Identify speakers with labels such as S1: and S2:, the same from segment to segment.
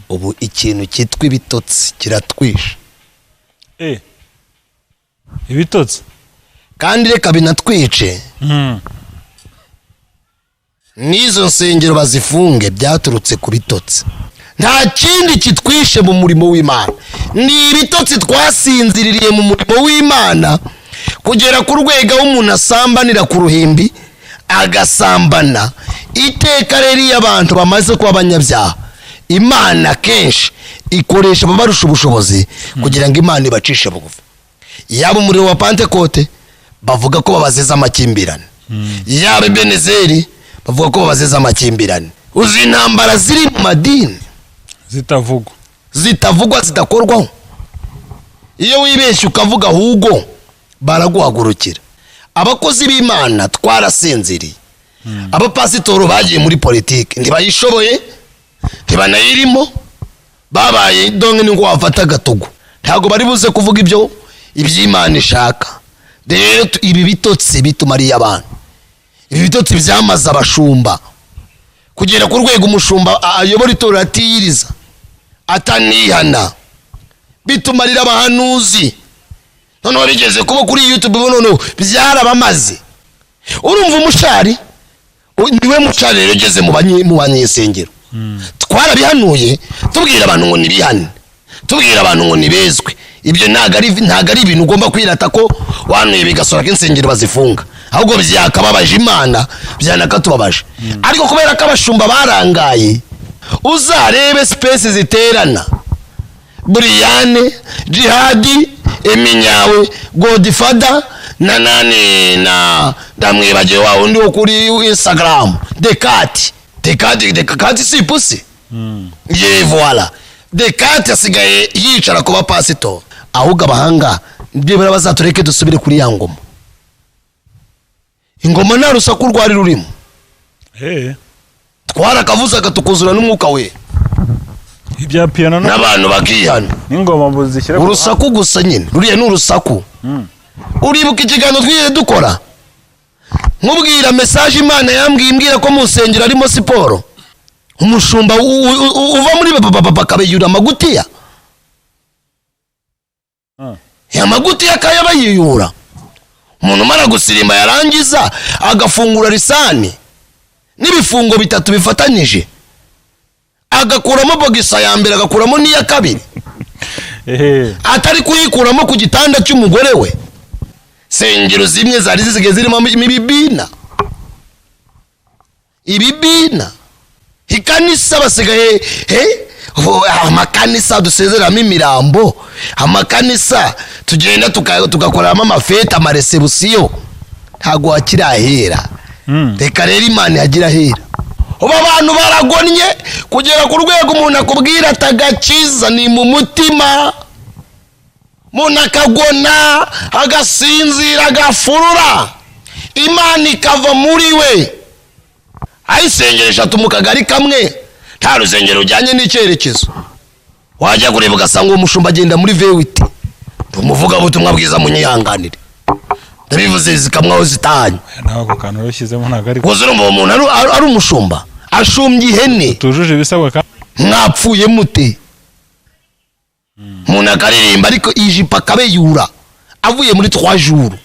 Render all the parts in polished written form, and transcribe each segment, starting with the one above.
S1: ubu ikintu cyitwa ibitotsi kiratwisha
S2: ibitotsi
S1: kandi reka binatwice n'izo nsengero bazifunge byaturutse ku bitotsi nta kindi kitwishe mu murimo w'Imana ni ibitotsi twasinziririye mu murimo w'Imana kugera ku rwego umuntu asambanira ku ruhimbi agasambana iteka rero y'abantu bamaze kuba abanyabyaha Imana kenshi ikoresha ababarusha ubushobozi kugira ngo Imana ibacishe bugufi yaba umuriro wa Pentecote bavuga ko babazeza amakimbirane yaba Ebenezeri bavuga ko babazeza amakimbirane uzi intambara ziri mu madini zitavugwa zidakorwaho iyo wibeshye ukavuga ahubwo baraguhagurukira abakozi b'Imana twarasinziriye abapasitoro bagiye muri politiki ntibayishoboye ntibanayirimo babaye donge ngo wafata gatogo ntago bari buze kuvuga ibyo iby'Imana ishaka rero ibi bitotsi bitumariye abantu ibi bitotsi byamaza abashumba kugera ku rwego umushumba ayobora itorero atiyiriza atanihana bitumarira abahanuzi none bigeze kuba kuri YouTube none byarabamaze urumva umushari niwe mushari rero ugeze mu banyesengero twarabihanuye tubwira abantu ngo nibihane tubwira abantu ngo nibezwe ibyo ntago ari ibintu ugomba kwirata ko wanuye bigasora k'insengero bazifunga ahubwo byakababaje Imana byanakatubabaje ariko kubera ko abashumba barangaye uzarebe space ziterana Briane Jihadi Eminyawe Godfather na nani na ndamwibagiwe wa undi wo kuri Instagram Dekati si pusi ye voilà Dekati asigaye yicara kuba pastor ahubwo abahanga ndibera bazatureke dusubire kuri ya ngoma ingoma nta rusaku rwari rurimo twarakavuzaga tukuzura n'umwuka we
S2: ibya piano
S1: n'abantu bakihana
S2: n'ingoma buzishyira
S1: urusaku gusa nyine ruriye n'urusaku uribuka ikiganiro twiye dukora nkubwira message Imana yambwira ko mu nsengero arimo siporo umushumba uva muri bakabeyura amagutiya ya magutiya kayabayiyura umuntu mara gusirimba yarangiza agafungura lisani n'ibifungo bitatu bifatanyije agakuramo bogisa ya mbere agakuramo n'iya kabiri atari kuyikuramo ku gitanda cy'umugore we sengero zimwe zari zisigaye zirimo ibibina ikanisa basigaye amakanisa dusezeramo imirambo amakanisa tugenda tugakoramo amafeta amaresebusiyo ntago wakirahera reka rero Imana yagira hera uba abantu baragonnye kugera ku rwego umuntu akubwira atagakiza ni mu mutima umuntu akagona agasinzira agafurura Imana ikava muri we ayisengero eshatu mu kagari kamwe nta rusengero ujyanye n'icyerekezo wajya kureba ugasanga uwo mushumba agenda muri vewiti tumuvuga butumwa bwiza munyihanganire ndabivuze zikamwaho zitanye
S2: nako kantu rushyizemo ntagari
S1: kuzo urumva umuntu ari umushumba ashumbye ihene
S2: tujuje bisabwa
S1: mwapfuye mute umuntu akaririmba ariko ijipa kabeyura avuye muri 3 jours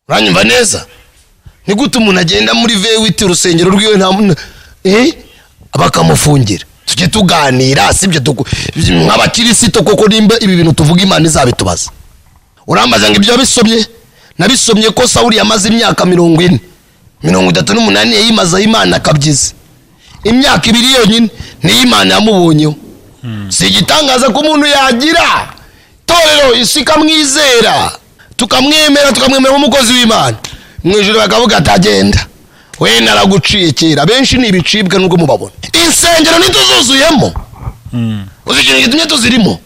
S1: uranyumva neza ni gute umuntu agenda muri vewiti urusengero rwiwe nta abakamufungira tujye tuganira sibyo nk'abakirisito koko nimba ibi bintu tuvuga Imana izabitubaza urambaza ngo ibyo nabisomye ko Sawuli yamaze imyaka 38 yimaza Imana akabyiza imyaka 2 yonyine ni Imana yamubonyeho si igitangaza ko umuntu yagira torero isika mwizera tukamwemera umukozi w'Imana mwijuru bakavuga atagenda we naraguciye kera benshi nibicibwa nubwo mubabona insengero nituzuzuyemo uzikintu gitumye tuzirimo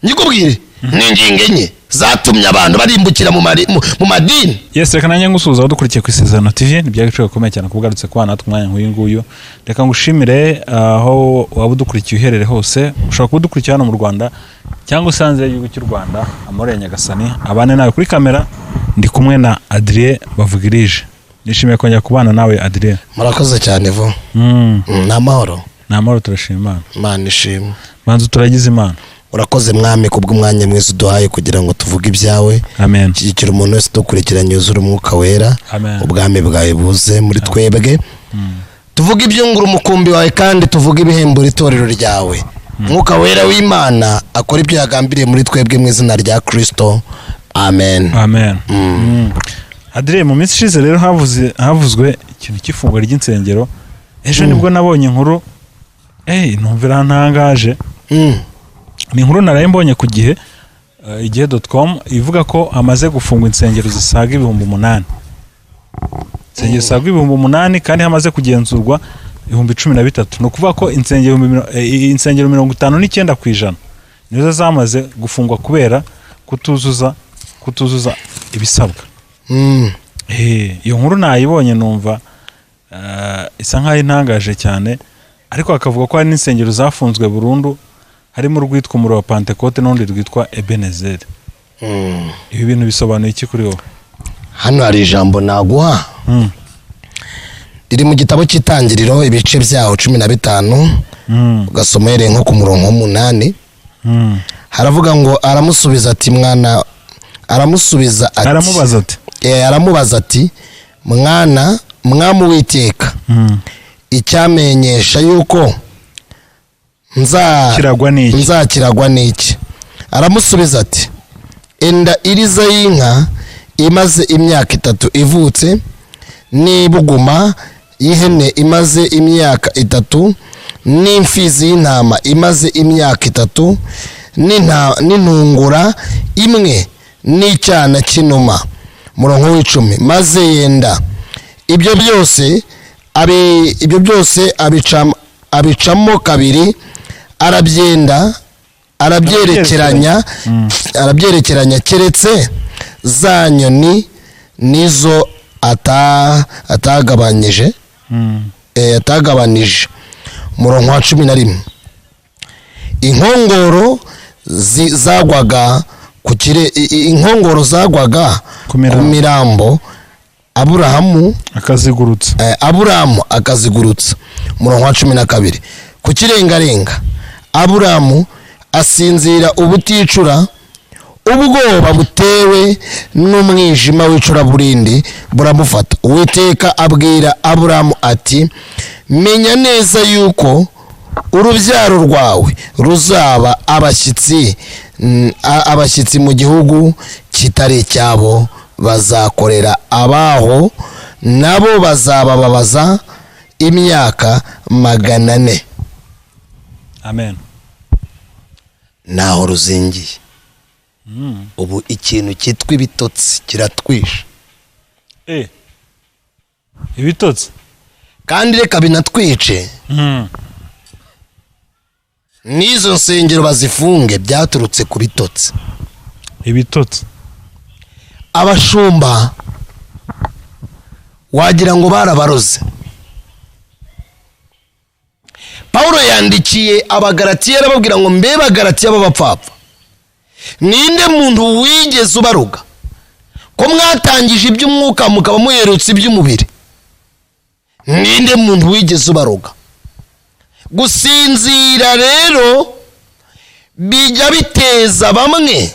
S1: nyikubwire ninginge nye zatumye abantu barimbukira mu madini
S2: yes reka nanjye ngusuza dukurikiye ku Isezerano TV n'ibyagiciro gakomeye cyane kubugarutse kwa natwe umwanya nk'uyu nguyu reka ngushimire aho waba udukurikiye uherere hose ushobora kudukurikira hano mu Rwanda cyangwa usanze y'igihugu cy'u Rwanda Amore Nyagasani abane nawe kuri kamera ndi kumwe na Adrien Bavugirije nishimiye kongera kubana nawe Adrien
S1: murakoze cyane vo n'amahoro
S2: amahoro turashima Imana.
S1: Imana ishimwe.
S2: Manzu turagize Imana.
S1: Urakoze mwami kubw'umwanya mwiza uduhaye kugira ngo tuvuge ibyawe.
S2: Amen.
S1: Shyigikira umuntu wese dukurikiranye yuzura umwuka wera.
S2: Amen.
S1: Ubwami bwawe buze muri twebwe. Tuvuge ibyungura umukumbi wawe kandi tuvuge ibihembura itorero ryawe. Mwuka wera w'Imana akora ibyo yagambiriye muri twebwe mu izina rya Kristo. Amen.
S2: Amen. Adrien, mu minsi ishize rero havuzwe ikintu cy'ifungwa ry'insengero. Ejo nibwo nabonye inkuru numvira ntangaje. Ni inkuru naraye mbonye ku gihe igihe.com ivuga ko amaze gufungwa insengero zisaga 8,000. Insengero zisaga 8,000 kandi hamaze kugenzurwa 13,000. No kuvuga ko insengero 59% nizo zamaze gufungwa kubera kutuzuza ibisabwa. Iyo nkuru nayibonye numva isa nkaho intangaje cyane, ariko akavuga ko hari n'insengero zafunzwe burundu, harimo urwitwa umuro wa Pentecote n'undi rwitwa Ebenezer. Ibi bintu bisobanuye iki kuri wowe?
S1: Hano hari ijambo naguha riri mu gitabo cy'Itangiriro ibice byaho 15 ugasomere nko ku murongo 8. Haravuga ngo aramusubiza ati aramubaza ati mwana mwami Uwiteka, icyamenyesha yuko nzakiragwa n'iki? Aramusubiza ati enda iriza y'inka imaze imyaka 3 ivutse, n'ibuguma y'ihene imaze imyaka 3, n'imfizi y'intama imaze imyaka 3, n'intungura imwe, n'icyana cy'inuma. Murongo w'10. Maze yenda ibyo byose abicamo kabiri, arabyerekeranya keretse za nyoni nizo atagabanije. Murongo wa 11. Inkongoro zagwaga ku mirambo Aburahamu akazigurutsa. Murongo wa 12. Ku kirengarenga Aburahamu asinzira ubuticura, ubwoba butewe n'umwijima w'icuraburindi buramufata. Uwiteka abwira Aburahamu ati menya neza yuko urubyaro rwawe ruzaba abashyitsi mu gihugu kitari cyabo, bazakorera abaho, nabo bazababaza imyaka 400. Amen. Naho ruzingiye. Ubu ikintu cyitwa ibitotsi kiratwisha.
S2: Ibitotsi
S1: kandi reka binatwice. Nizo nsengero bazifunge byaturutse ku bitotsi.
S2: Ibitotsi
S1: abashumba wagira ngo barabaroze. Paulo yandikiye abagalatiya arababwira ngo mbe bagalatiya b'abapfapfa, ninde muntu wigeze ubaruga ko mwatangije iby'umwuka mukaba muherutse iby'umubiri? Ninde muntu wigeze ubaruga? Gusinzira rero bijya biteza bamwe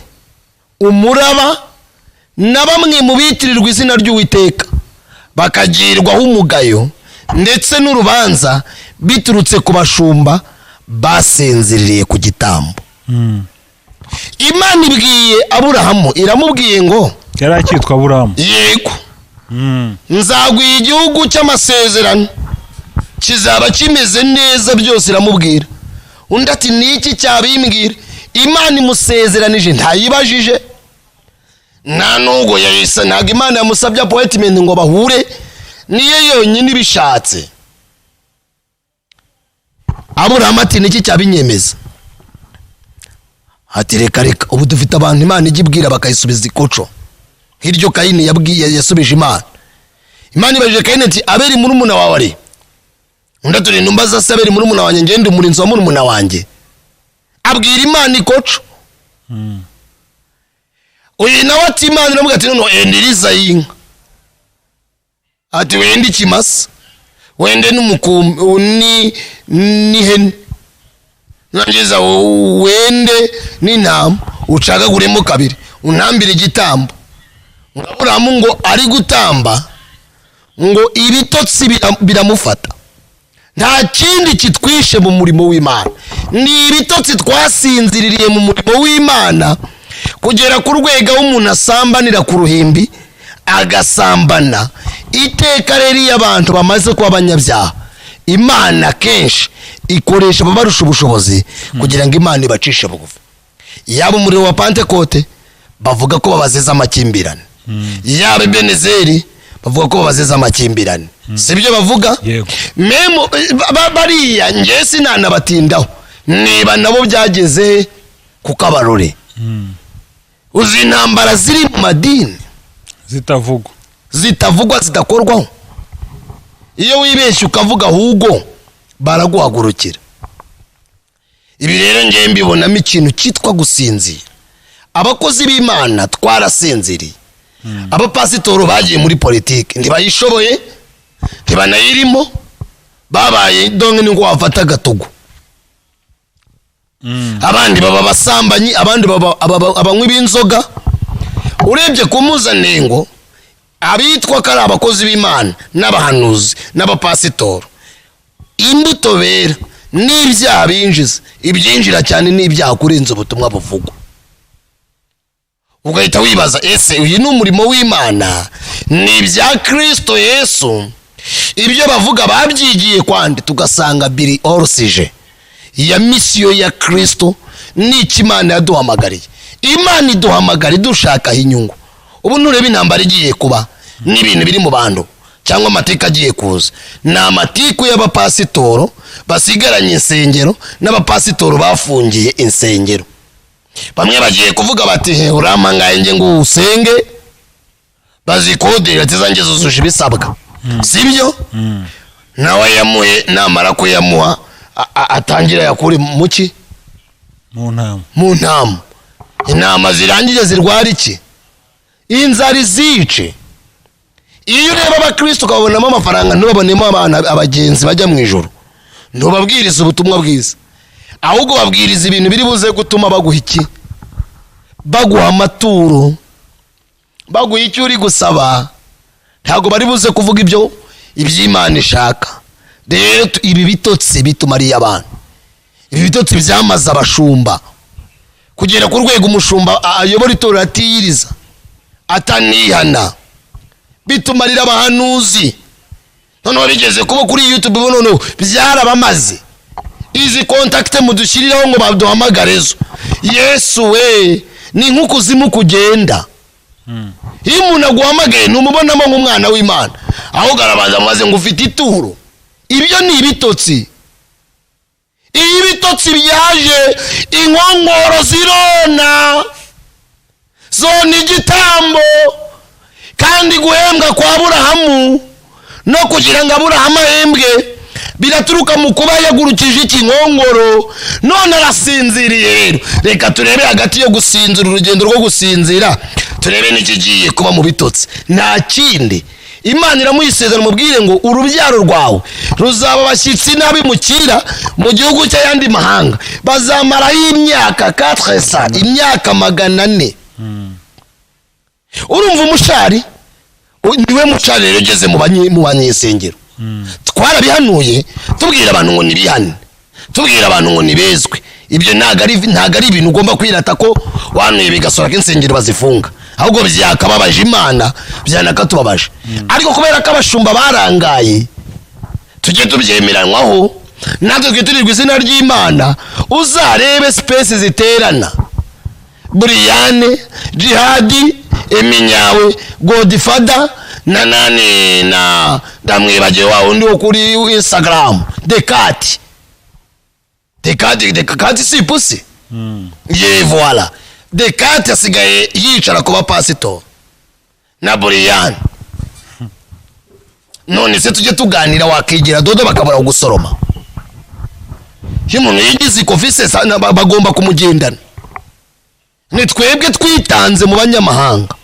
S1: umuraba, na bamwe mu bitirirwa izina ry'Uwiteka bakagirwaho umugayo ndetse n'urubanza biturutse ku bashumba basinziriye ku gitambo. Imana ibwiye Aburahamu, iramubwiye ngo
S2: yari akitwa Aburahamu,
S1: yego nzaguha igihugu cy'amasezerano, kizaba kimeze neza byose. Iramubwira. Undi ati niki cyabimbwira? Imana imusezeranije ntayibajije, nta nubwo yahise, ntabwo Imana yamusabye appointment ngo bahure, niyo yonyine ibishatse. Aburahamu ati niki cyabinyemeza? Ati reka ubu dufite abantu Imana igibwira bakayisubiza ikoco. Hiryo Kayini yasubije Imana. Imana ibajije Kayini ati Abeli murumuna wawe ari? Undi ati numbaza se Abeli murumuna wanjye, ngende umurinzi wa murumuna wanjye? Abwira Imana ikoco. Uyu nawe ati Imana iramubwira ati no endiriza y'inka. Ati wenda ikimasa. wende n'umukumbi n'ihene nangiza wende n'intama ucagaguremo kabiri unambire igitambo Aburahamu ngo ari gutamba ngo ibitotsi biramufata nta kindi kitwishe mu murimo w'Imana ni ibitotsi twasinziririye mu murimo w'Imana kugera ku rwego umuntu asambanira ku ruhimbi agasambana iteka rero y'abantu bamaze kuba abanyabyaha Imana kenshi ikoresha ababarusha ubushobozi kugira ngo Imana ibacishe bugufi yaba umuriro wa Pentecote bavuga ko babazeza amakimbirane yaba Ebenezeri bavuga ko babazeza amakimbirane sibyo bavuga memo bariya nge sinanabatindaho niba nabo byageze ku kabarore uzi intambara ziri mu madini zitavugwa zidakorwaho iyo wibeshye ukavuga ahubwo baraguhagurukira ibi rero nge mbibonamo ikintu cyitwa gusinzira abakozi b'Imana twarasinziriye abapasitoro bagiye muri politiki ntibayishoboye ntibanayirimo babaye donge ngo wafata gatogo abandi baba basambanyi abandi baba abanywi b'inzoga urebye ku mpuzanengo abitwa ko ari abakozi b'Imana n'abahanuzi n'abapasitoro imbuto bera n'ibyaha binjiza ibyinjira cyane n'ibyaha kurenza ubutumwa buvugwa ugahita wibaza ese uyu ni umurimo w'Imana ni ibya Kristo Yesu ibyo bavuga babyigiye kwande tugasanga biri orsije ya misiyo ya Kristo n'iki Imana yaduhamagariye Imana iduhamagara dushaka inyungu ubu nurebe intambara igiye kuba n'ibintu biri mu bantu cyangwa amateka agiye kuza na amatiku y'abapasitoro basigaranye insengero n'abapasitoro bafungiye insengero bamwe bagiye kuvuga bati uramangaye nge ngo usenge bazikodera tizange zuzuje ibisabwa sibyo nawe yamuhe namara ko yamuha atangira yakuri muki mu ntama intama zirangije zirwara iki inzari zice iyo ureba abakristo ukabonamo amafaranga ntubabonemo abana abagenzi bajya mu ijoro ntubabwiriza ubutumwa bwiza ahubwo babwiriza ibintu biri buze gutuma baguha iki baguha amaturo baguha icyo uri gusaba ntabwo bari buze kuvuga ibyo iby'Imana ishaka rero ibi bitotsi bitumariye abantu ibi bitotsi byamaze abashumba kugera ku rwego umushumba ayobora itorero atiyiriza atanihana bitumarira abahanuzi none bigeze kuba kuri YouTube none byarabamaze izi kontakte mudushyiriraho ngo baduhamagarezo Yesu we ni nk'ukuzimu kugenda iyo umuntu aguhamagaye numubonamo nk'umwana w'Imana aho garabanza maze ngo ufite ituro ibyo ni ibitotsi ibitotsi byaje inkongoro zirona zona igitambo kandi guhembwa kwa Aburahamu no kugira ngo Aburahamu ahembwe biraturuka mu kuba yagurukije ikinkongoro none arasinziriye rero reka turebe hagati yo gusinzira urugendo rwo gusinzira turebe n'ikigiye kuba mu bitotsi nta kindi Imana iramuyisezera mubwire ngo urubyaro rwawe ruzaba bashyitsi n'abimukira mu gihugu cy'ayandi mahanga bazamara imyaka 400 imyaka 400 urumva umushari niwe mushari rero ugeze mu banyesengero twarabihanuye tubwira abantu ngo nibihane tubwira abantu ngo nibezwe ibyo ntago ari ibintu ugomba kwirata ko wanuye bigasora k'insengero bazifunga ahubwo byakababaje Imana byanakatubabaje ariko kubera ko abashumba barangaye tujye tubyemeranwaho natwe twirirwa izina ry'Imana uzarebe space ziterana Briane Jihadi Eminyawe Godfather nanane na ndamwibaje wawo ndi kuri Instagram Dekati si pusi ye voilà Dekati asigaye yicara kuba pastor na Briane none se tujye tuganira wakigira dodo bakabura gusoroma umuntu yigize ikofise bagomba kumugendana ni twebwe twitanze mu banyamahanga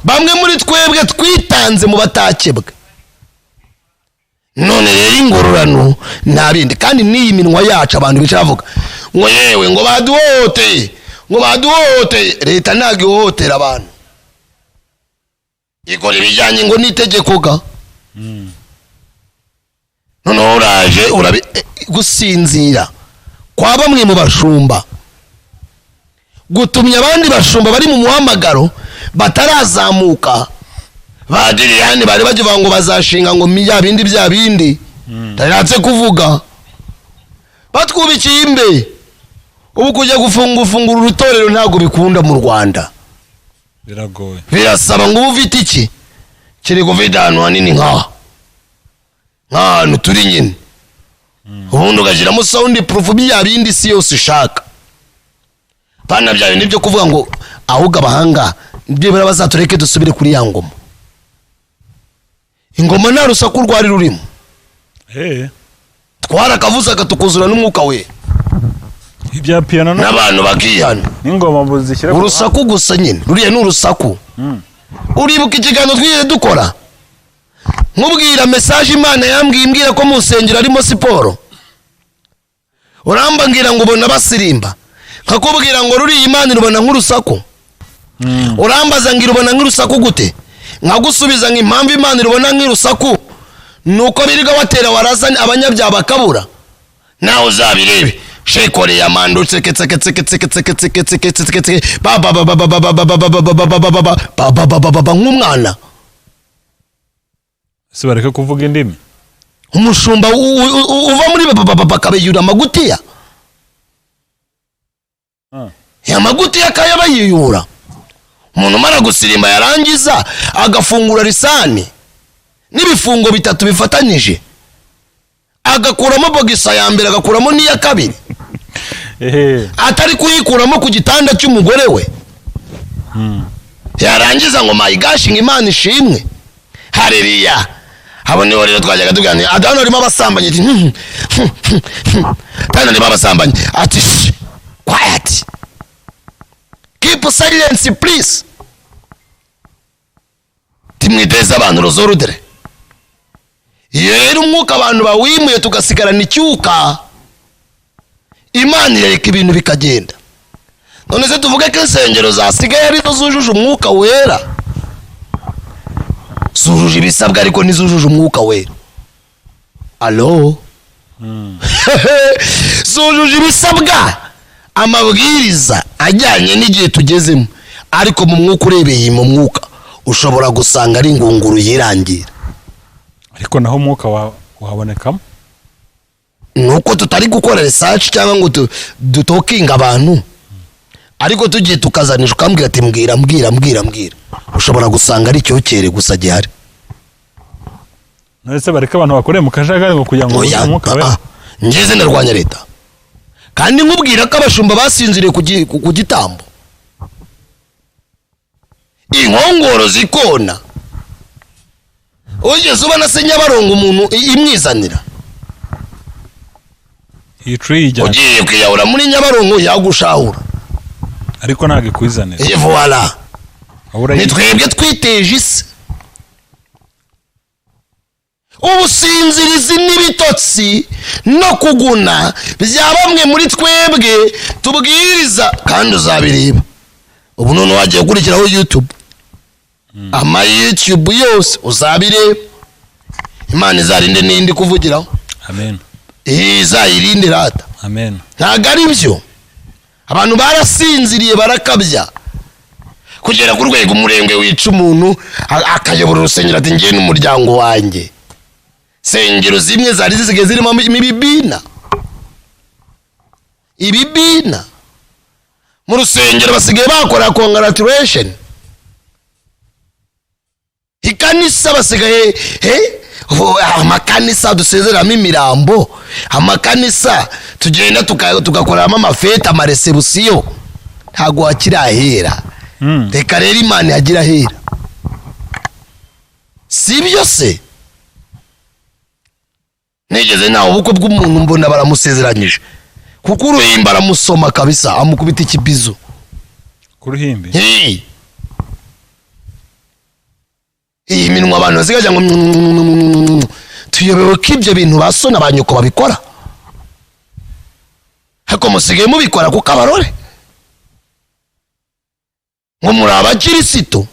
S1: bamwe muri twebwe twitanze mu batakebwe none rero ingororano nta bindi kandi n'iyi minwa yacu abantu benshi bavuga ngo yewe ngo baduhote leta ntabwo ihohotera abantu ikora ibijyanye ngo n'itegeko ga noneho uraje gusinzira kwa bamwe mu bashumba gutumya abandi bashumba bari mu muhamagaro batarazamuka badiriyani bari bagiye ngo bazashinga ngo bya bindi ndaratse kuvuga batwubikiye imbe ubu kujya gufungura urutorero ntabwo bikunda mu Rwanda
S2: biragoye
S1: birasaba ngo ufite iki kiri gufite ahantu hanini nk'ahantu turi nyine ubundi ugashyiramo sound proof bya bindi si yose ishaka bana byawe nibyo kuvuga ngo ahubwo abahanga byibura bazatureke dusubire kuri ya ngoma ingoma nta rusaku rwari rurimo twarakavuzaga tukuzura n'umwuka we
S2: ibya piano
S1: n'abantu bakihana
S2: n'ingoma muzishyira
S1: urusaku gusa nyine ruriye n'urusaku uribuka ikiganiro twiye dukora nkubwira message Imana yambwiye imbwira ko mu rusengero arimo siporo urambambwira ngo ubona basirimba nkakubwira ngo ruri Imana irubona nk'urusaku urambaza ngira ubona nk'urusaku gute nkagusubiza nk'impamvu Imana irubona nk'urusaku nuko biriga watera warazanye abanyabyaha bakabura nawe uzabirebe shekore ya mando tseke nk'umwana
S2: se bareka kuvuga indimi
S1: umushumba uva muri bakabeyura amagutiya ya magutiya kayabayiyura umuntu mara gusirimba yarangiza agafungura lisani n'ibifungo bitatu bifatanyije agakuramo bogisa ya mbere agakuramo n'iya kabiri atari kuyikuramo ku gitanda cy'umugore we yarangiza ngo my gosh Imana ishimwe haleluya aboneho rero twajyaga tuganira adano arimo abasambanyi tana arimo abasambanyi ati quiet keep silence please timwiteza abantu rozorudere iyo rero umwuka abantu bawimuye tugasigarana icyuka Imana ireka ibintu bikagenda none se tuvuge ko insengero zasigaye ari zo zujuje umwuka wera zujuje ibisabwa ariko ntizujuje umwuka wera alo zujuje ibisabwa amabwiriza ajyanye n'igihe tugezemo ariko mu mwuka urebeye mu mwuka ushobora gusanga ari ingunguru yirangira
S2: ariko naho umwuka wahabonekamo
S1: nuko tutari gukora research cyangwa ngo dutokinga abantu ariko tugiye tukazanisha ukambwira ati mbwira ushobora gusanga ari cyokere gusa gihari
S2: none se bareka abantu bakoreye mu kajagari ngo kugira ngo umwuka we
S1: ngeze ndarwanya leta kandi nkubwira ko abashumba basinziriye ku gitambo inkongoro zikona ugeze ubona se Nyabarongo umuntu imwizanira ugiye kwiyahura muri Nyabarongo yagushahura
S2: ariko ntabwo ikwizanira
S1: voilà ni twebwe twiteje isi ubusinzirizi n'ibitotsi no kuguna bya bamwe muri twebwe tubwiriza kandi uzabireba ubu none wagiye gukurikiraho YouTube YouTube yose uzabireba Imana izarinde n'indi kuvugiraho
S2: amen
S1: izayirinde rata
S2: amen
S1: ntago ari byo abantu barasinziriye barakabya kugera ku rwego umurenge wica umuntu akayobora urusengero ati ngiye n'umuryango wanjye sengero zimwe zari zisigaye zirimo ibibina mu rusengero basigaye bakora congratulation ikanisa basigaye amakanisa dusezeramo imirambo amakanisa tugenda tugakoramo amafeta amaresebusiyo ntago hakirahera reka rero Imana yagira hera si byo se nigeze nawe ubukwe bw'umuntu mbona baramusezeranyije kuko uruhimba aramusoma kabisa amukubita ikibizo
S2: ku ruhimbi
S1: iyi minwa abantu basigaje ngo tuyobewe ko ibyo bintu ba so na ba nyoko babikora, ariko musigaye mubikora ku kabarore ngo muri abakirisitu.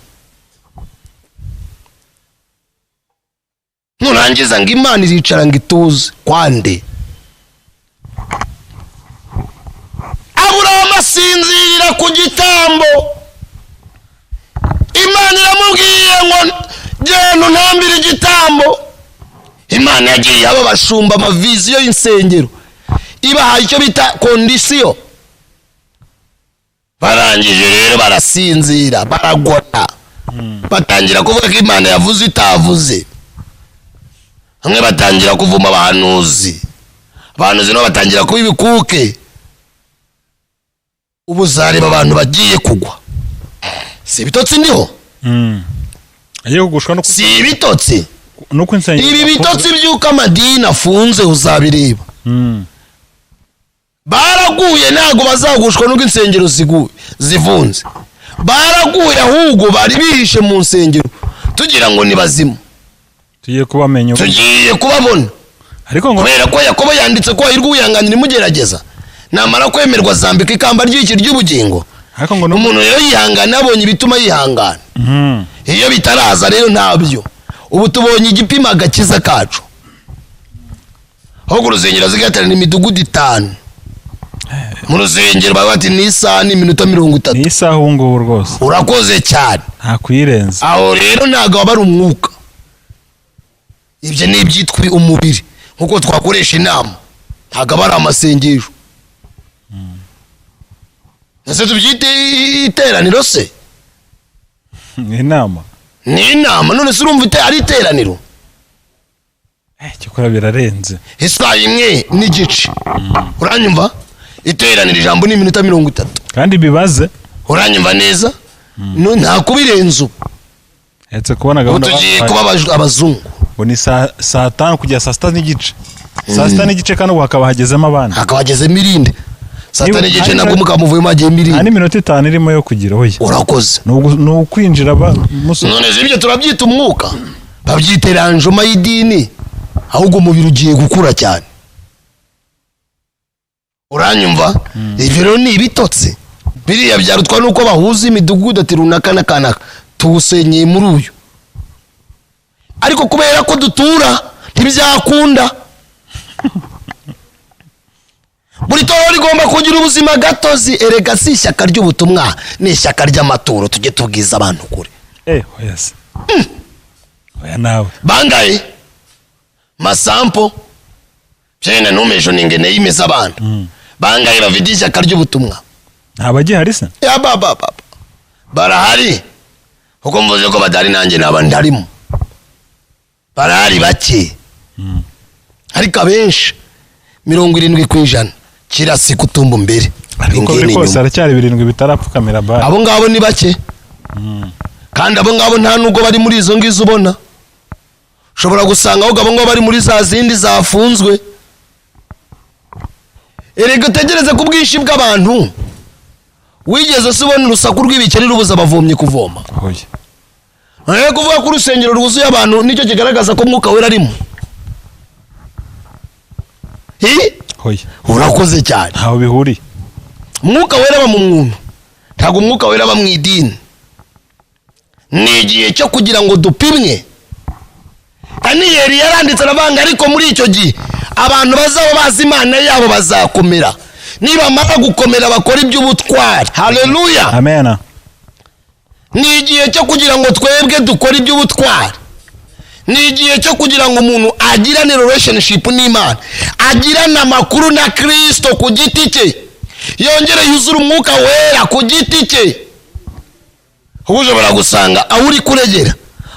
S1: nurangiza ngo Imana iricara ngo ituze kwande. Aburahamu asinzirira ku gitambo, Imana iramubwiye ngo genda untambire igitambo. Imana yagiye aba bashumba amaviziyo y'insengero, ibahaye icyo bita kondisiyo. Barangije rero barasinzira, baragona, batangira kuvuga ko Imana yavuze itavuze. Hamwe batangira kuvuma abahanuzi nabo batangira kuba ibikuke. Ubu zareba abantu bagiye kugwa. Si ibitotsi ndiho?
S2: agiye kugushwa no
S1: si ibitotsi
S2: nuko insengero
S1: ibi bitotsi by'uko amadini afunze uzabireba. Baraguye ntago bazagushwa nuko insengero zifunze. Baraguye ahubwo bari bihishe mu nsengero tugira ngo ni bazima.
S2: tugiye kubamenya,
S1: tugiye kubabona.
S2: ariko ngo
S1: kubera ko Yakobo yanditse ko ahirwa uyihanganira imugerageza namara kwemerwa azambika ikamba ry'ubugingo.
S2: ariko ngo
S1: umuntu rero yihangana abonye ibituma yihangana. Iyo bitaraza rero ntabyo. Ubu tubonye igipima agakiza kacu, aho ku rusengero zigaterana imidugudu 5. Mu rusengero bati ni isaha n'iminota 30.
S2: ni isaha ubu ngubu rwose.
S1: Urakoze cyane,
S2: nta kuyirenza.
S1: aho rero ntago waba ari umwuka. Ibyo ni ibyitwa umubiri, nkuko twakoresha inama, ntago aba ari amasengesho. Ese tubyite iteraniro se?
S2: Inama
S1: ni inama. None se urumva ari iteraniro?
S2: cyokora birarenze.
S1: Isaha imwe n'igice. Uranyumva? Iteraniro ijambo ni iminota 30.
S2: kandi bibaze.
S1: Uranyumva neza? No nta kubirenza.
S2: Etse kubona gahunda
S1: tugiye kuba abazungu.
S2: Ngo ni saa 5 kujya saa 6 n'igice. Saa 6 n'igice kandi wakaba hagezemo abana.
S1: Hakabageze mirinde. Saa 6 n'igice nabwo mukamuvuyemo agiye mirinde.
S2: Ani minota 5 irimo yo kugira hoye.
S1: Urakoze.
S2: No kwinjira ba
S1: none ibyo turabyita umwuka. Babyiteranjoma y'idini. Ahubwo umubiri ugiye gukura cyane. Uranyumva? Ibyo rero ni ibitotsi. Biriya byarutwa nuko bahuza imidugudu ati runaka na kanaka tuwusenyeye muri uyu. Ariko kubera ko dutura ntibyakunda. Buri toro rigomba kugira ubuzima gatozi. Erega si ishyaka ry'ubutumwa, ni ishyaka ry'amaturo. Tujye tubwiza abantu kure.
S2: Oya se. Oya nawe.
S1: Bangaye masampo cyane numejo ningene yimeza abantu. Bangaye bafite ishyaka ry'ubutumwa.
S2: Ntabagihari se?
S1: Ya baba barahari. Uko mvuze ko badari nanjye nabandarimo. Barahari bake. Ariko abenshi 70% kirasi kutumba mbere.
S2: Ariko bikose aracyari 7 bitarapfukamira ba.
S1: Abo ngabo ni bake. Kandi abo ngabo nta nugo bari muri izo ngizo ubona. Ushobora gusanga aho abo ngabo bari muri za zindi zafunzwe. Erega utegereze ku bwinshi bw'abantu. Wigeze subona urusaku rw'ibikeri rubuza abavomye kuvoma.
S2: Oya.
S1: Kuvuga ko urusengero rwuzuye abantu nicyo kigaragaza ko Mwuka Wera arimo.
S2: Oya.
S1: Urakoze cyane.
S2: Ntaho bihuri.
S1: Mwuka Wera aba mu muntu. Ntago Mwuka Wera aba mu idini. Ni igihe cyo kugira ngo dupimwe. Daniyeli yaranditse arabanga ariko muri icyo gihe abantu bazaba bazi Imana yabo bazakomera. Niba mara gukomera bakora iby'ubutwari. Haleluya.
S2: Amen.
S1: Ni igihe cyo kugira ngo twebwe dukora iby'ubutwari. Ni igihe cyo kugira ngo umuntu agirane relationship n'Imana, agirane amakuru na Kristo ku giti cye, yongere yuzura Umwuka Wera ku giti cye. Ushobora gusanga aho uri kuregera,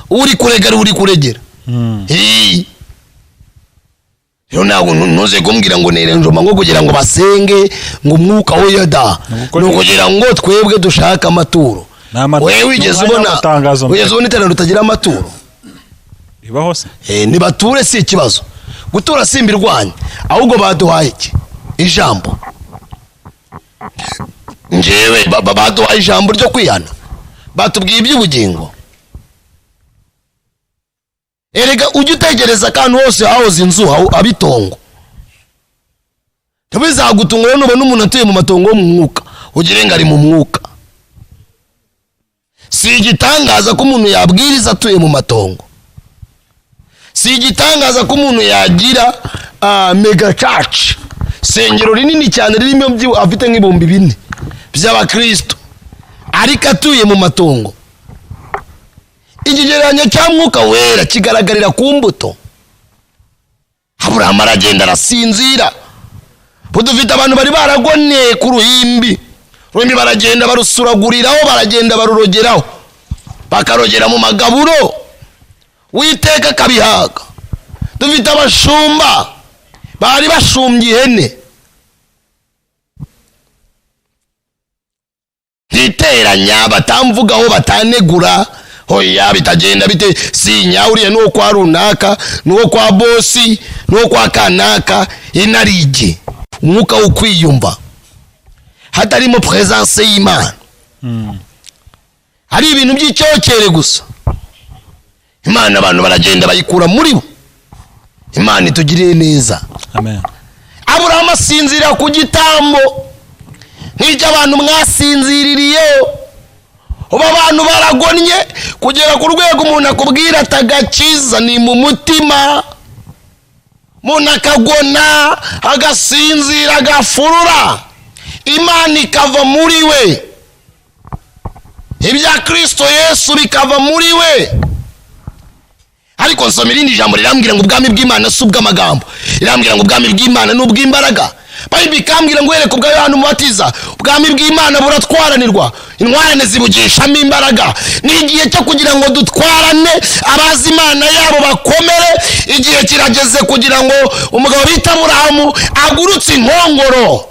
S1: uri kuregera. Yo ntabwo ntuze kumbwira ngo nerenjoma ngo kugira ngo basenge ngo Umwuka Wera da. No kugira ngo twebwe dushaka amaturo. Wewe wigeze ubona iterano rutagira amaturo?
S2: Ibaho se?
S1: Nibature si ikibazo. Gutura simbirwanya. Ahubwo baduhaye iki? Ijambo. Njewe baduhaye ijambo ryo kwihana. Batubwiye iby'ubugingo. erega ujye utegereza akantu hose hahoze inzu abitongo ntibizagutungura nubona umuntu atuye mu matongo yo mu mwuka ugire ngo ari mu mwuka. Si igitangaza ko umuntu yabwiriza atuye mu matongo, si igitangaza ko umuntu yagira mega church, sengero rinini cyane ririmo afite nk'ibihumbi 4 by'abakristo ariko atuye mu matongo. Ikigereranyo cya mwuka wera kigaragarira ku mbuto. Aburahamu aragenda arasinzira, budufite abantu bari baragone ku ruhimbi baragenda barusuraguriraho, baragenda barurogeraho, bakarogera mu magaburo Uwiteka kabihaga. Dufite abashumba bari bashumbye ihene, ntiteranya batamvugaho batanegura, hoya bitagenda bite sinyawuriye nuwo kwa runaka, nuwo kwa bosi, nuwo kwa kanaka, inarige umwuka wo kwiyumva hatarimo presence y'Imana. Hari ibintu by'icyokere gusa. Imana abantu baragenda bayikura muri bo. Imana itugirire neza.
S2: Amen.
S1: Aburahamu asinzira ku gitambo nk'icyo abantu mwasinziririyeho. Uba abantu baragonnye kugera ku rwego umuntu akubwira atagakiza ni mu mutima, umuntu akagona agasinzira agafurura, Imana ikava muri we, ibya Kristo Yesu bikava muri we. Ariko nsoma irindi jambo rirambwira ngo ubwami bw'Imana si ubw'amagambo, rirambwira ngo ubwami bw'Imana ni ubw'imbaraga. Bible ikambwira ngo yereka ubwa Yohana Umubatiza ubwami bw'Imana buratwaranirwa, intwarane zibugishamo imbaraga. Ni igihe cyo kugira ngo dutwarane, abazi Imana yabo bakomere. Igihe kirageze kugira ngo umugabo bita Aburahamu agurutse inkongoro.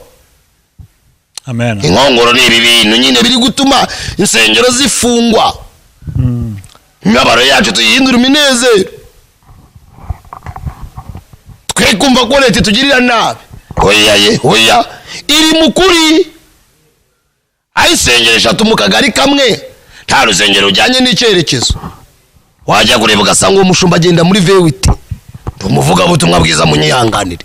S2: Amen.
S1: Inkongoro ni ibi bintu nyine biri gutuma insengero zifungwa. Imibabaro yacu tuyihindura iminezero, twe kumva ko leta tugirira nabi. Oya iri mukuri. Ayisengero 3 mu kagari kamwe, nta rusengero ujyanye n'icyerekezo. Wajya kureba ugasanga uwo mushumba agenda muri vewiti, tumuvuga butumwa bwiza munyihanganire,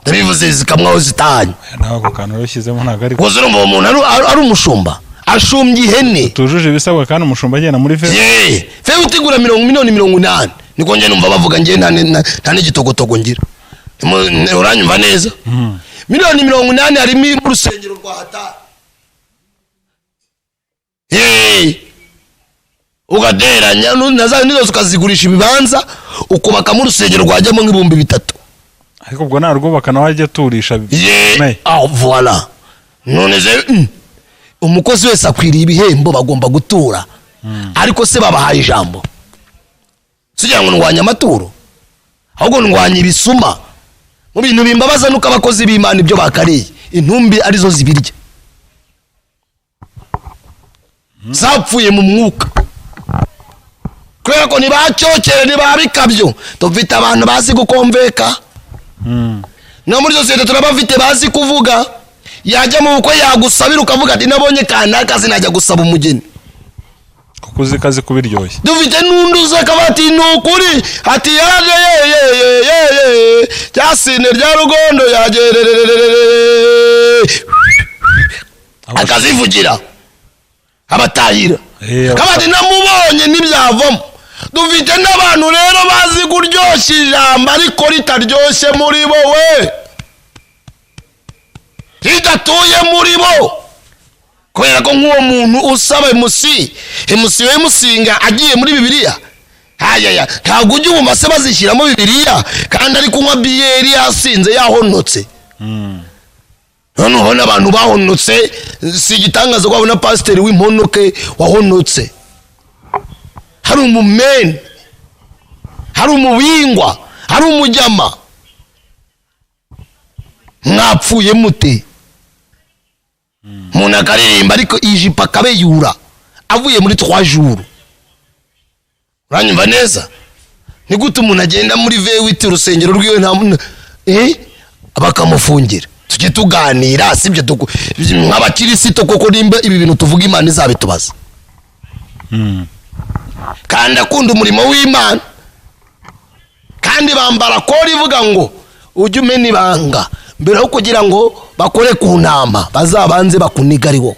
S1: ndabivuze zikamwaho zitanye.
S2: Naho ko kantu yashyizemo ntagari
S1: ko zero mu muntu ari umushumba ashumbye ihene
S2: tujuje ibisabwa kandi umushumba agenda muri vewiti.
S1: Vewiti igura miliyoni 80. Niko nje numva bavuga nge nta n'igitogotogo ngira. Uranyumva neza? Miliyoni 80 ari mu rusengero rwa Hatari. Ugaderanya naza nizo ukazigurisha ibibanza ukubaka mu rusengero rwajyamo nk'ibihumbi 3.
S2: Ariko ubwo narwubaka nawe ajya turisha.
S1: Voilà. None ze umukozi wese akwiriye ibihembo bagomba gutura. Ariko se babahaye ijambo. Sijya ngo ndwanya amaturo, ahubwo ndwanya ibisuma. Mu bintu bimbabaza nuko abakozi b'Imana ibyo bakariye intumbi arizo zibirya, zapfuye mu mwuka. Kubera ko nibacyokere nibabikabyo, dufite abantu bazi gukomveka. No muri sosiyete turabafite bazi kuvuga. Yajya mu bukwe yagusabira ukavuga ati nabonye kanaka sinajya gusaba umugeni.
S2: Kukuzi kazi kubiryoshye.
S1: Dufite nunduza kabati nukuri ati yaje ye cyasine rya rugondo yagerererere akazivugira abatahira kabati namubonye nibyavamo. Dufite n'abantu rero bazi kuryoshya ijambo ariko ritaryoshye muri bo we, ridatuye muri bo. Kubera ko nk'uwo muntu usaba MC we musinga agiye muri Bibiliya, ntabwo ujya ubumase bazishyiramo Bibiliya kandi ari kunywa biyeri yasinze yahonotse. Noneho n'abantu bahonotse, si igitangaza ko babona pasiteri w'imponoke wahonotse. Hari umumeni, hari umubingwa, hari umujyama. Mwapfuye mute? Umuntu akaririmba ariko ijipa akabeyura avuye muri 3 jours. Uranyumva neza? Ni gute umuntu agenda muri vewiti urusengero rwiwe nta bakamufungira? Tujye tuganira sibyo nk'abakirisito koko nimba ibi bintu tuvuga Imana izabitubaza. Kandi akunda umurimo w'Imana kandi bambara kora ivuga ngo ujye umena ibanga mbere yo kugira ngo bakore ku ntama bazabanze bakuniga ari wowe.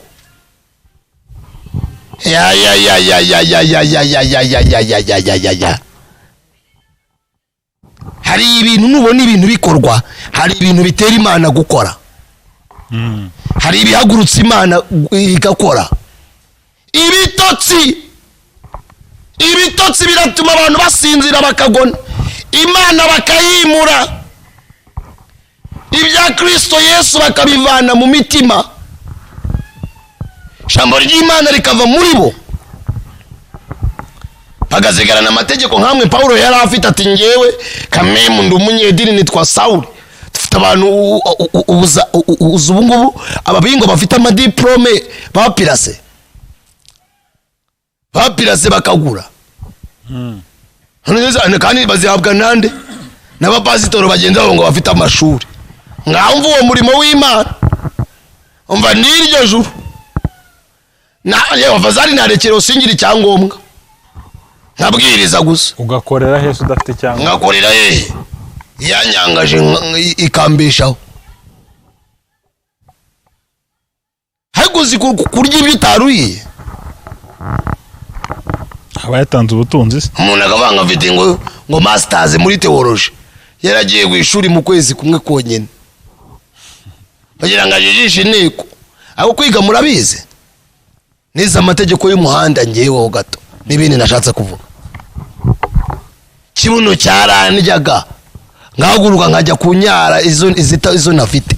S1: Hari ibintu nubona ibintu bikorwa, hari ibintu bitera Imana gukora, hari ibihagurutsa Imana igakora. Ibitotsi biratuma abantu basinzira bakagona, Imana bakayimura, ibya Kristo Yesu bakabivana mu mitima, ijambo ry'Imana rikava muri bo, bagazigarana amategeko nkamwe Paulo yari afite ati ngewe kamemu ndi umunyedini nitwa Sauli. Dufite abantu ubungubu ababingo bafite amadiplome bapirase bakagura, kandi bazihabwa nande n'abapasitoro bagenzi babo ngo bafite amashuri. Ngamva uwo murimo w'Imana umva n'iryo juru yewe vazari narekera usingira icyangombwa nkabwiriza gusa.
S2: Ugakorera Yesu udafite icyangombwa?
S1: Ngakorera yanyangaje ikambeshaho. Haguzi kurya ibyo utaruye
S2: aba yatanze ubutunzi se.
S1: Umuntu akavanga afite ngo masters muri theology, yaragiye ku ishuri mu kwezi kumwe konyene bagira ngo ajijishe inteko. Aho kwiga murabizi niza amategeko y'umuhanda ngewe gato n'ibindi nashatse kuvuga. Kibuno cyaranjyaga ngahaguruka nkajya kunyara izo nafite.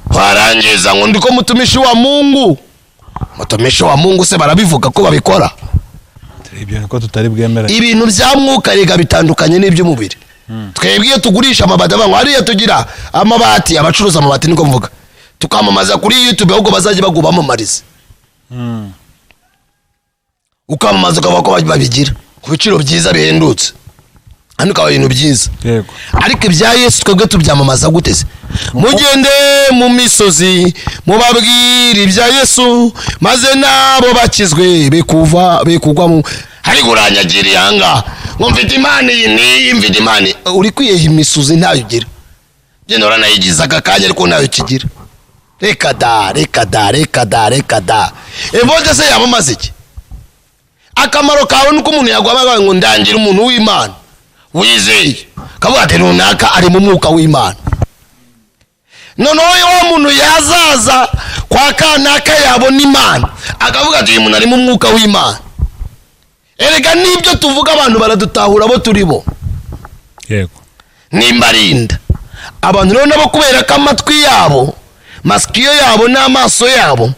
S1: Warangiza ngo ndiko mutumishi wa Mungu. Mutumishi wa Mungu se barabivuga ko babikora?
S2: Ibyo ko tutari bwemera.
S1: Ibintu bya mwuka rega bitandukanye n'iby'umubiri. Twebwiye tugurisha amabati abango hariya tugira amabati, abacuruza amabati niko mvuga, tukamamaza kuri YouTube ahubwo bazaje bagubamamariza. Ukamamaza ukavuga ko babigira ku biciro byiza bihendutse, hano ukaba ibintu byiza.
S2: Yego.
S1: Ariko ibya Yesu twebwe tubyamamaza guteze. Mugende mu misozi mubabwira ibya Yesu maze nabo bakizwe bekugwa mu hari guranyagira yanga ngo mfite Imana iyi mfite Imana. Uri kwiyeha imisozi ntayo ugira, genda uranayigiza akakanya ariko ntayo kigira. Reka da evode se yamamaza iki? Akamaro kawe nuko umuntu yagwamaga ngo ndangira umuntu w'Imana wizeye kavuga ati runaka ari mu mwuka w'Imana. Noneho uwo muntu yazaza kwa kanaka yabona Imana akavuga ati uyu muntu ari mu mwuka w'Imana. Erega nibyo tuvuga abantu baradutahura bo turibo.
S2: Yego.
S1: Nimbarinda abantu rero nabo kubera ko amatwi yabo, maskiyo yabo n'amaso yabo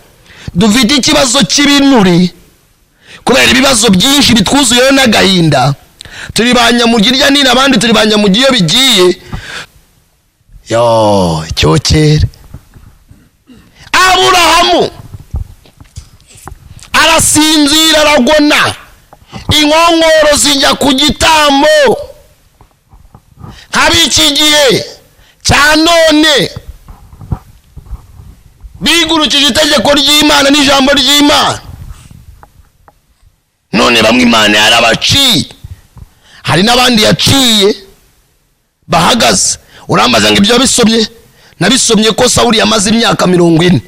S1: dufite ikibazo cy'ibinuri, kubera ibibazo byinshi bitwuzuyeho n'agahinda. Turi banyamugirya nina abandi turi banyamugiyo bigiye cyokere. Aburahamu arasinzira aragona, inkonkoro zijya ku gitambo. Habiki gihe cya none bigurukije itegeko ry'Imana n'ijambo ry'Imana, none bamwe Imana yarabaciye, hari n'abandi yaciye bahagaze. Urambaza ngo ibyo bisomye, nabisomye ko Sawuli yamaze imyaka 40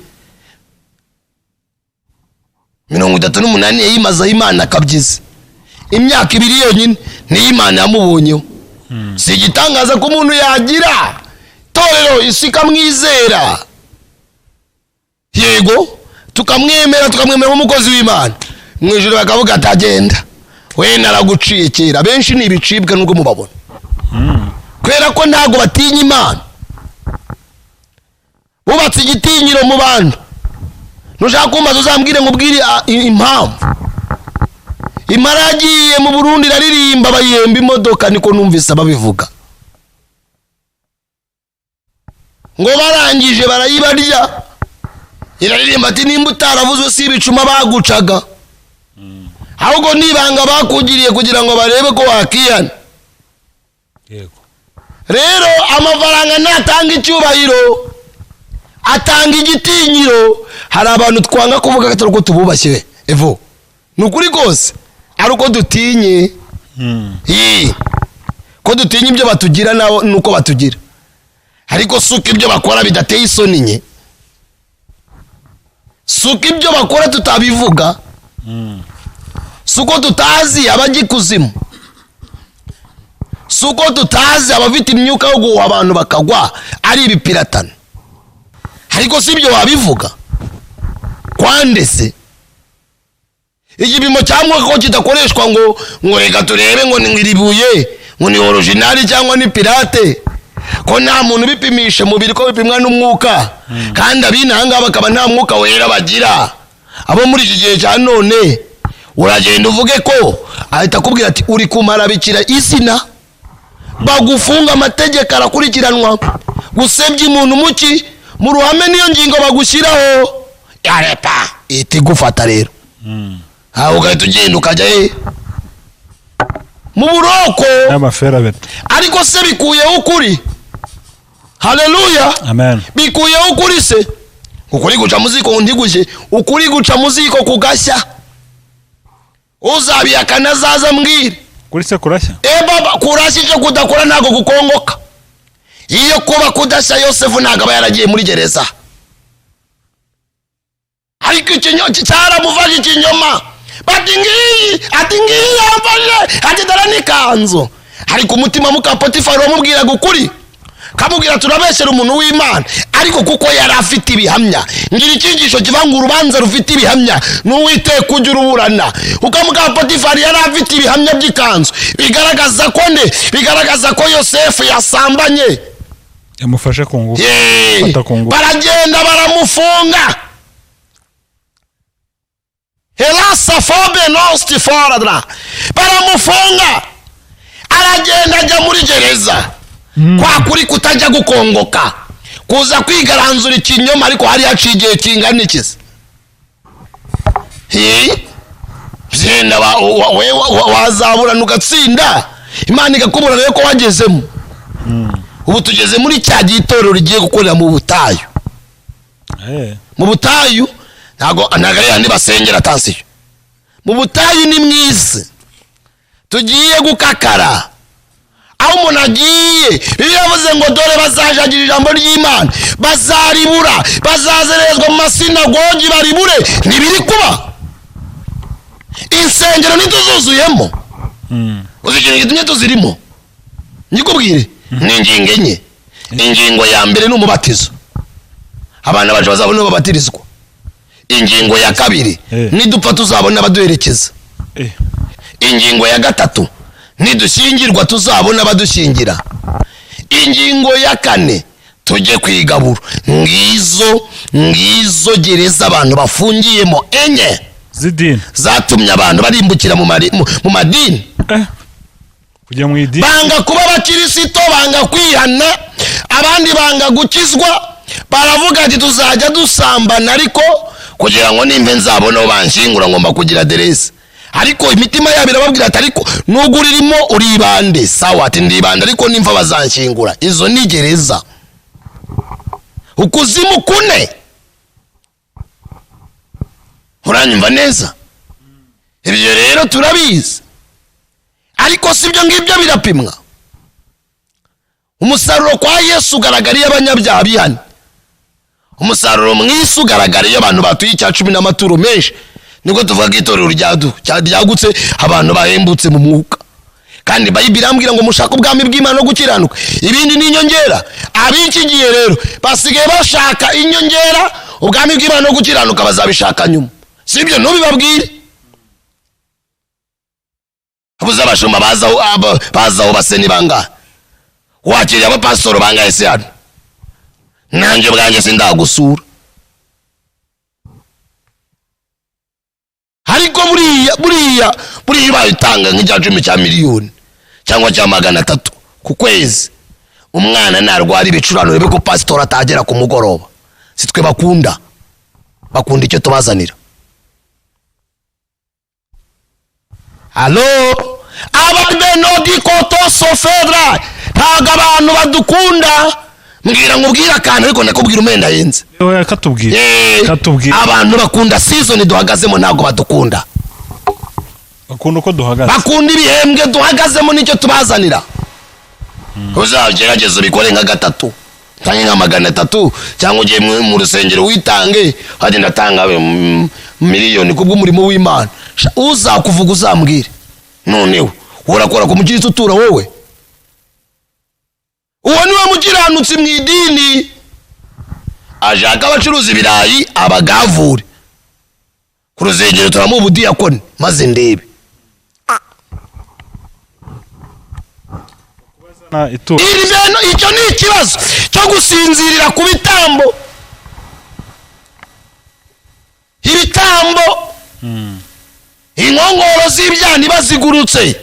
S1: 38 yimaza Imana akabyiza. Imyaka 2 yonyine ni Imana yamubonyeho. Si igitangaza ko umuntu yagira torero isika mwizera, yego tukamwemera umukozi w'Imana, mu ijuru bakavuga atagenda we naraguciye kera. Benshi ni ibicibwa nubwo mubabona, kwera ko ntago batinya Imana, bubatse igitinyiro mu bantu. Nushaka kumbaza uzambwire ngubwire impamvu. Imara yagiye mu Burundi iraririmba bayemba imodoka, niko numvise babivuga, ngo barangije barayibarya. Iraririmba ati nimba utaravuzwe si ibicuma bagucaga, ahubwo nibanga bakugiriye kugira ngo barebe ko wakiyana.
S2: Yego.
S1: Rero amafaranga natanga icyubahiro, atanga igitinyiro. Hari abantu twanga kuvuga ko tububashye evo, nukuri gose ari uko dutinye. ko dutinya ibyo batugira naho nuko batugira, ariko suko ibyo bakora bidateye isoni nye, suko ibyo bakora tutabivuga, suko tutazi abagikuzimu, suko tutazi abafite imyuka yo guha abantu bakagwa ari ibipiratano, ariko si ibyo wabivuga kwandese igipimo cyangwa ko kidakoreshwa ngo reka turebe ngo ngiribuye ngo ni original cyangwa ni pirate, ko nta muntu bipimisha mubiri ko bipimwa n'umwuka, kandi abinanga bakaba nta mwuka wera bagira. Abo muri iki gihe cya none uragenda uvuge ko ahita kubwira ati uri kumara bikira izina, bagufunga amategeko arakurikiranwa, gusebya umuntu muki mu ruhame niyo ngingo bagushyiraho yarepa iti gufata rero. Aho ugahita ugenda ukajya mu buroko
S2: n'amafera beto,
S1: ariko se bikuyeho ukuri. Haleluya,
S2: amen.
S1: Bikuyeho ukuri se, ukuri guca muziko ndiguje, ukuri guca muziko kugashya, uzabiyakana zaza mbwire
S2: kuri se kurashya.
S1: Baba kurashya cyo kudakora nago gukongoka, iyo kuba kudashya Yosefu nagaba yaragiye muri gereza, ariko ikinyoma cyaramuvaje ikinyoma, ati ngiyi yambaje ati darani kanzo, ariko umutima muka Potifari wamubwira gukuri, kamubwira turabeshera umuntu w'Imana, ariko kuko yari afite ibihamya. Ngira ikingisho kivanga urubanza rufite ibihamya n'uwite kujya uruburana, ukamuka Potifari yari afite ibihamya by'ikanzu bigaragaza ko Yosefu yasambanye,
S2: yamufashe ku ngufu,
S1: baragenda baramufunga. Helasa fobe nosti foradra, baramufunga, aragenda ajya muri gereza. Kwa kuri kutajya gukongoka, kuza kwigaranzura ikinyoma, ariko hari yacigiye kingana ikize. Byenda wazabura nugatsinda, Imana igakubura rero ko wagezemo. Ubu tugeze muri cya gitorero rigiye gukorera mu butayu. Mu butayu ntago yandi basengera atansiyo. Mu butayu ni mwize, tugiye gukakara. Aho umuntu agiye, Bibiliya yavuze ngo dore bazajagira ijambo ry'Imana, bazaribura, bazazerezwa mu masinagogi baribure. Ntibiri kuba, insengero ntituzuzuyemo. Uzi ikintu gitumye tuzirimo? Nyikubwire, ni ingingo enye. Ingingo ya mbere ni umubatizo, abana baje bazabona babatirizwa. Ingingo ya kabiri nidupfa tuzabona abaduherekeza. Ingingo ya gatatu nidushyingirwa tuzabona abadushyingira. Ingingo ya kane tujye kwigabura. Ngizo gereza abantu bafungiyemo enye
S2: zidini
S1: zatumye abantu barimbukira mu madini.
S2: kujya mu idini,
S1: banga kuba abakirisito, banga kwihana, abandi banga gukizwa. Baravuga ati tuzajya dusambana, ariko kugira ngo nimbe nzabona banshingura ngomba kugira aderesi. Ariko imitima yabo irababwira ati ariko nubwo uririmo uribande. Sawa, ati ndibande, ariko nimva bazanshingura. Izo ni gereza, ukuzimu kune. Uranyumva neza? Ibyo rero turabizi, ariko sibyo ngibyo birapimwa. Umusaruro kwa Yesu ugaragariye abanyabyaha bihane, umusaruro mwisi ugaragariye abantu batuye icya 10 n'amaturo menshi. Niko tuvuga itorero ryagutse, abantu bahembutse mu mwuka. Kandi Bibiliya irambwira ngo mushaka ubwami bw'Imana no gukiranuka, ibindi ni inyongera. Abiki giye rero basigaye bashaka inyongera, ubwami bw'Imana no gukiranuka bazabishaka nyuma. Sibyo ntubibabwire. Abuza abashumba bazaho baseni banga, wakiriye abapasitoro bangahe se hano? Nanjye bwanjye sindagusura. Ariko buriya bayitanga nk'icya 10 cya miliyoni cyangwa cya 300 ku kwezi. Umwana narwara ibicurano rebe ko pastor atagera ku mugoroba. Sitwe bakunda icyo tubazanira. Allo, abadeno dikoto sofedra, ntago abantu badukunda. Mbwira nkubwira akantu, ariko nakubwira umenda yenze.
S2: Katubwira
S1: abantu bakunda season duhagazemo ntago badukunda.
S2: bakunda uko duhagaze,
S1: bakunda ibihembwe duhagazemo nicyo tubazanira. Uzagerageza ubikore nka 3 tangi nka 300 cyangwa ugiye mu rusengero witange hadi ndatanga miliyoni kubw'umurimo w'Imana. Uzakuvuga uzambwire noneho urakora ku mukiristo utura wowe. Uwo niwe mukiranutsi mu idini ajaka abacuruza ibirayi abagavure ku rusengero turamu ubudiyakoni maze ndebe. Iri beno icyo ni ikibazo cyo gusinzirira ku bitambo. Ibitambo inkongoro z'ibyani bazigurutse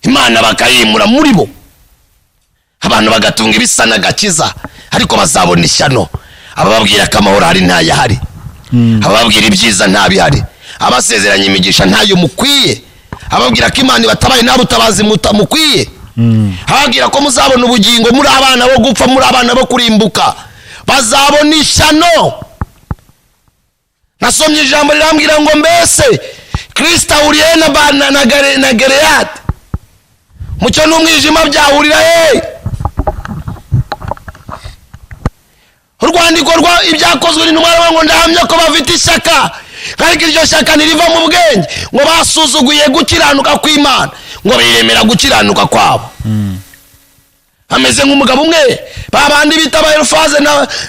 S1: Imana bakayimura muri bo, abantu bagatunga ibisana gakiza, ariko bazabona ishyano. Abababwira ko amahoro hari ntayahari, abababwira ibyiza ntabihari, abasezeranya imigisha ntayo mukwiye, ababwira ko Imana batabaye nta butabazi mukwiye, ababwira ko muzabona ubugingo muri abana bo gupfa, muri abana bo kurimbuka, bazabona ishyano. Nasomye ijambo rirambwira ngo mbese Kristo ahuriye na Gereyadi, mucyo n'umwijima byahurira he? Urwandiko rwa ibyakozwe n'intumwa ngo ndahamya ko bafite ishyaka, kandi iryo shyaka niriva mu bwenge, ngo basuzuguye gukiranuka kw'Imana, ngo biremera gukiranuka kwabo. Ameze nk'umugabo umwe babandi bita ba Elufaze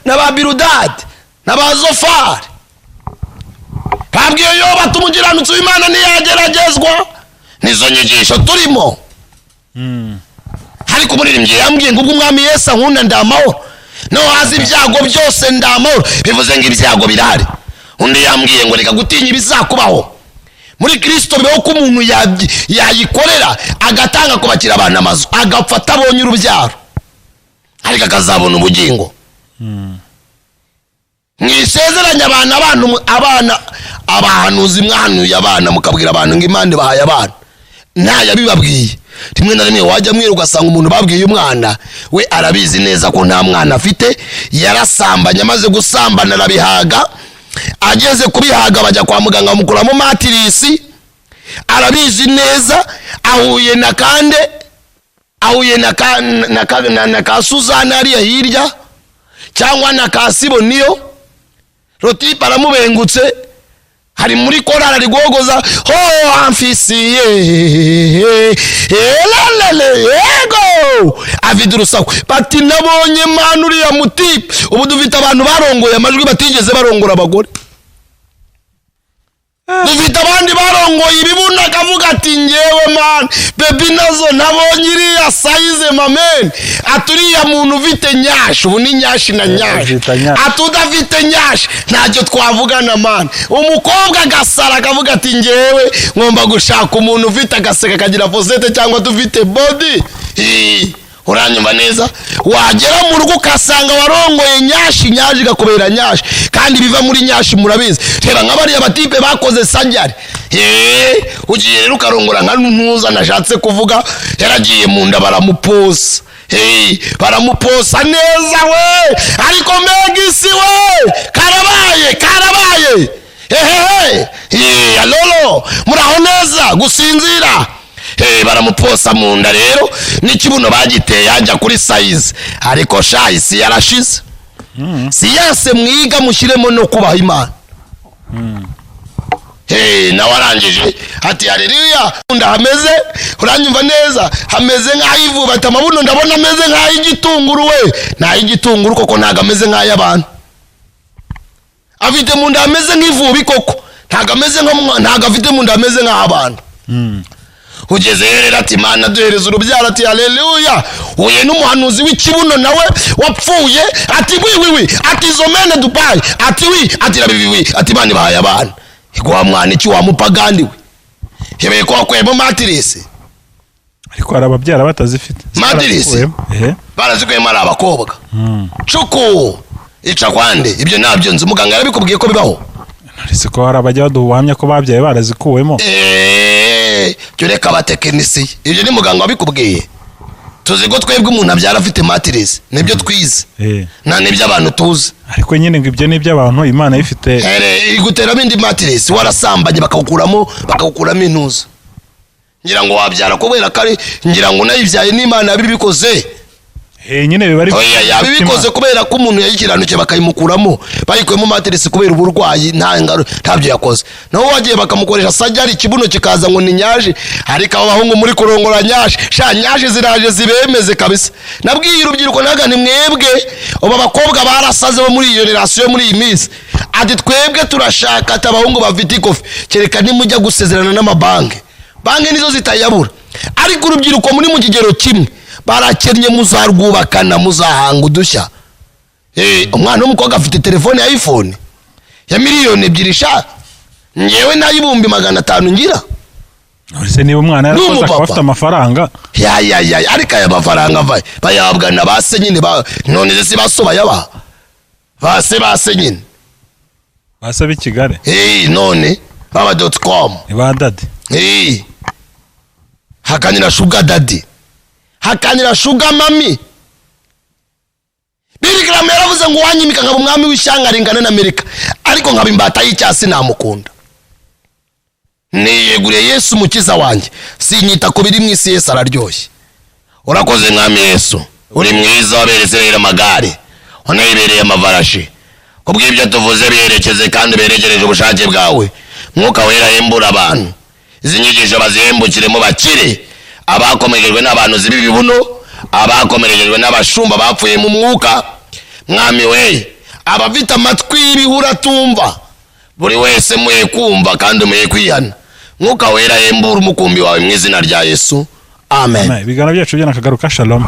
S1: na ba Biludadi na ba Zofari, babwiye Yobu ati umukiranutsi w'Imana ntiyageragezwa. Nizo nyigisho turimo. Ariko umuririmbyi yambwiye ngo umwami Yesu ankunda ndamahoro, no hazi ibyago byose ndamahoro, bivuze ngo ibyago birahari. Undi yambwiye ngo reka gutinya ibizakubaho. Muri Kristo biho ko umuntu yayikorera agatanga kubakira abantu amazu, agapfata abonye urubyaro, ariko akazabona ubugingo. Mwisezeranya abana abahanuzi mwahanuye abana mukabwira abantu ngo Imana bahaye abana, ntayabibabwiye. Rimwe na rimwe wajya mwira ugasanga umuntu babwiye umwana we arabizi neza ko nta mwana afite, yarasambanye, amaze gusambana arabihaga, ageze kubihaga bajya kwa muganga bamukuramo matirisi, arabizi neza, ahuye na Kande, ahuye na ka Suzana ariya hirya, cyangwa na ka Siboniyo. Roti baramubengutse, hari muri korara rigogoza ho amfisiye yego avidurusaho bati nabonye Mana uriya mutipe. Ubu dufite abantu barongoye amajwi batigeze barongora abagore, dufite abandi barongoye ibibuna akavuga ati ngewe Mana bebi nazo nabonye iriya size mamen, aturiya muntu ufite nyashi. Ubu ni nyashi na nyashi, atudafite nyashi ntacyo twavugana Mana. Umukobwa agasara akavuga ati ngewe ngomba gushaka umuntu ufite agaseka kagira posete cyangwa dufite body. Uranyumva neza? Wagera mu rugo ukasanga warongoye nyashi, nyashi gakubera nyashi, kandi biva muri nyashi murabizi. Reba nk'abariya batipe bakoze sanjari, ugiye rero ukarongora nka ntuza nashatse kuvuga, yaragiye mu nda baramuposa, baramuposa neza we, ariko Megisi we karabaye alolo muraho neza gusinzira. Baramuposa mu nda rero n'ikibuno bagiteye ajya kuri size, ariko shayisi yarashize. Siyanse mwiga mushyiremo no kubaha Imana. Nawe arangije ati haleluya, unda hameze, uranyumva neza, hameze nk'ayivuba, ati amabuno ndabona ameze nk'ay'igitunguru we. Nta y'igitunguru koko, ntago ameze nk'ay'abantu. Afite mu nda ameze nk'ivubi koko, ntago afite mu nda ameze nk'abantu. Ugeze rero ati Mana duhereza urubyaro, ati haleluya. Uye n'umuhanuzi w'ikibuno nawe wapfuye, ati wi ati zomene Dubai, ati wi ati rabiwi, ati Imana bahaye abana. Igwa mwana iki wa mupagandi we, hebeye ko akwemo matirisi,
S2: ariko hari ababyara batazifite
S1: matirisi, barazikwemo ari abakobwa. Cuku ica kwande ibyo nabyo nzi, muganga yarabikubwiye ko bibaho.
S2: Narese ko hari abajya baduhamya ko babyaye barazikuwemo.
S1: Cyo reka abatekinisi, ibyo ni muganga wabikubwiye. tuzi ko twebwe umuntu abyara afite matiresi nibyo twize nta nibyo abantu tuzi
S2: ariko nyine ngo ibyo nibyo abantu Imana ifite
S1: iguteramo indi matiresi warasambanye bakagukuramo intuza ngira ngo wabyara kubera kari ngira ngo nayibyaye n'Imana yabibikoze
S2: nyine biba ari
S1: yabibikoze kubera ko umuntu yayikiranuke bakayimukuramo bayikwemo matiresi kubera uburwayi ntabyo yakoze naho wagiye bakamukoresha sajari ikibuno kikaza ngo ni nyaje ariko abahungu muri kurongora nyaje nyaje ziraje zibemeze kabisa nabwiye urubyiruko naga ni mwebwe aba bakobwa barasaze bo muri iyo generation muri iyi minsi ati twebwe turashaka atabahungu bafite ikofi kereka nimujya gusezerana n'amabanki banki nizo zitayabura ariko urubyiruko muri mu kigero kimwe barakennye muzarwubakana muzahanga udushya umwana w'umukobwa afite telefone ya iPhone ya miliyoni 2 sha ngewe nayibumbi 500 ngira
S2: ese niba umwana yarakoze afite amafaranga
S1: ariko aya mafaranga bayabwa na base nyine none se basoba yaba base nyine
S2: base b'Ikigali
S1: none baba.com
S2: ba daddy
S1: hakanira sugar daddy hakanira sugar mami Birigram yaravuze ngo wanyimika nkaba umwami w'ishyanga ringana na Amerika ariko nkaba imbata y'icyasi namukunda niyeguriye Yesu mukiza wanjye sinyita ko biri mwisi Yesu araryoshye urakoze mwami Yesu uri mwiza waberezerera amagare wanayibereye amavarashi kubw'ibyo tuvuze biherekeze kandi beregereje ubushake bwawe mwuka wera hembura abantu izi nyigisho bazihembukiremo bakire abakomerejwe n'abantu zibibibuno abakomerejwe n'abashumba bapfuye mu mwuka mwami we abafite amatwi y'ibihura tumva buri wese muye kumva kandi muye kwihana mwuka wera hembura umukumbi wawe mu izina rya Yesu amen
S2: bigana byacu byana kagaruka shalom